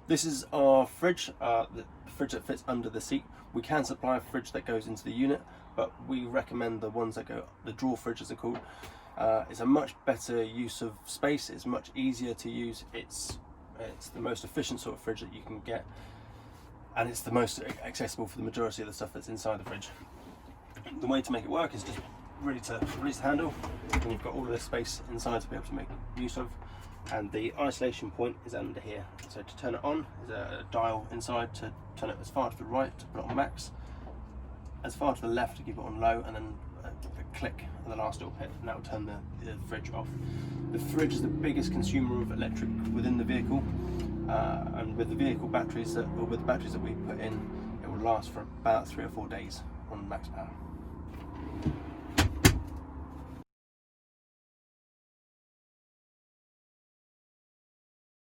This is our fridge, the fridge that fits under the seat. We can supply a fridge that goes into the unit, but we recommend the ones that go, the drawer fridges are called. It's a much better use of space, it's much easier to use, it's the most efficient sort of fridge that you can get, and it's the most accessible for the majority of the stuff that's inside the fridge. The way to make it work is just really to release the handle, and you've got all of this space inside to be able to make use of. And the isolation point is under here. So to turn it on, there's a dial inside to turn it as far to the right to put it on max, as far to the left to keep it on low, and then a click at the last little pit, and that will turn the fridge off. The fridge is the biggest consumer of electric within the vehicle, and with the vehicle batteries, with the batteries that we put in, it will last for about 3 or 4 days on max power.